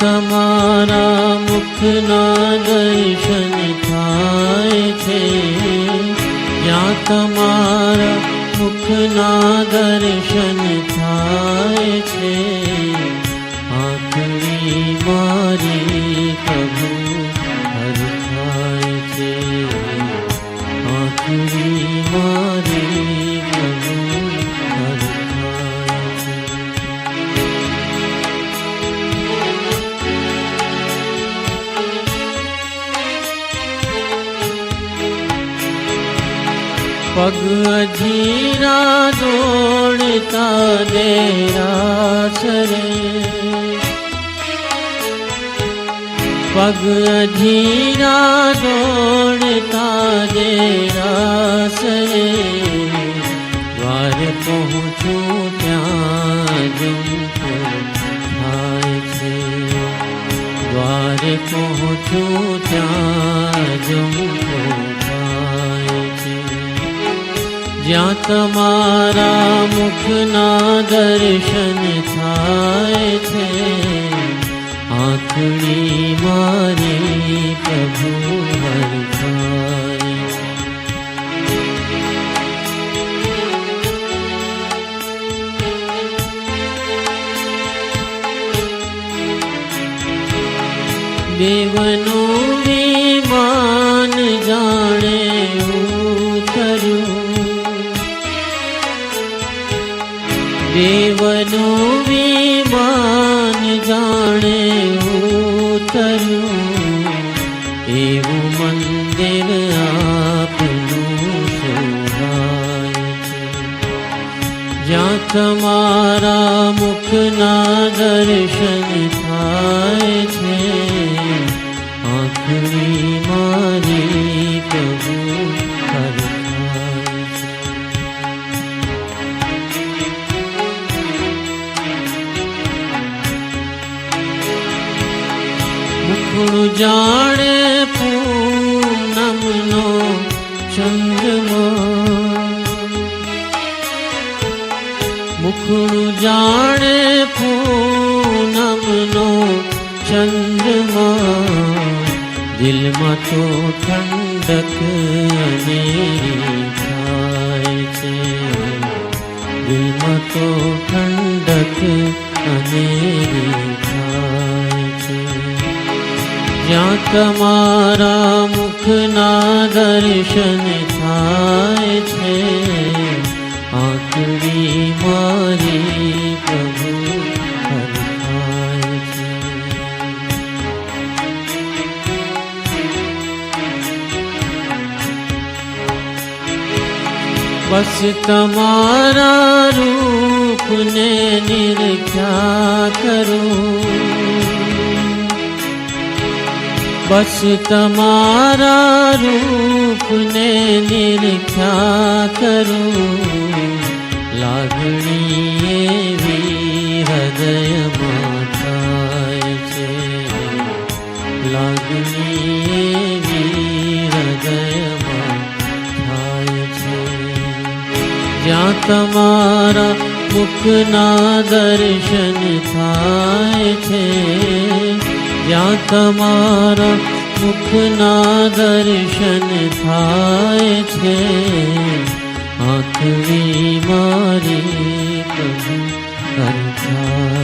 તમારા મુખના દર્શન થાય છે, જ્યાં તમારા મુખના દર્શન થાય છે, આંખની મારી પ્રભુ હર થાય છે, આંખની મારી પ્રભુ હર થાય છે. પગ અધીરા દોડતા દેરાસરે, પગ અધીરા દોડતા દેરાસરે, દ્વાર પહોંચું ત્યાં જમતો થાય છે, દ્વાર પહોંચું ત્યાં જમતો થાય છે, જ્યાં તમારા મુખના દર્શન થાય છે, આંખની મારી પ્રભુ હર થાય છે. દેવનું વિમાન જાણે ઉતર્યું, દેવનું વિમાન જાણે ઉતર્યું, એવું મંદિર આપનું શોભાય છે, જ્યાં તમારા મુખના દર્શન થાય છે, આંખની મારી પ્રભુ હર થાય છે. મુખડું જાણે પૂનમનો ચંદ્રમા, મુખડું જાણે પૂનમનો ચંદ્રમા, દિલમાં તો ઠંડક અનેરી થાય છે, દિલમાં તો ઠંડક અનેરી થાય છે, જ્યાં તમારા મુખના દર્શન થાય છે, આંખની મારી પ્રભુ હર થાય છે. બસ તમારા રૂપને નિરખ્યા કરું, બસ તમારા રૂપને નિરખ્યા કરું, લાગણી એવી હૃદયમાં થાય છે, લાગણી એવી હૃદયમાં થાય છે, જ્યાં તમારા મુખના દર્શન થાય છે, જ્યાં તમારા મુખના દર્શન થાય છે, આંખની મારી પ્રભુ હર થાય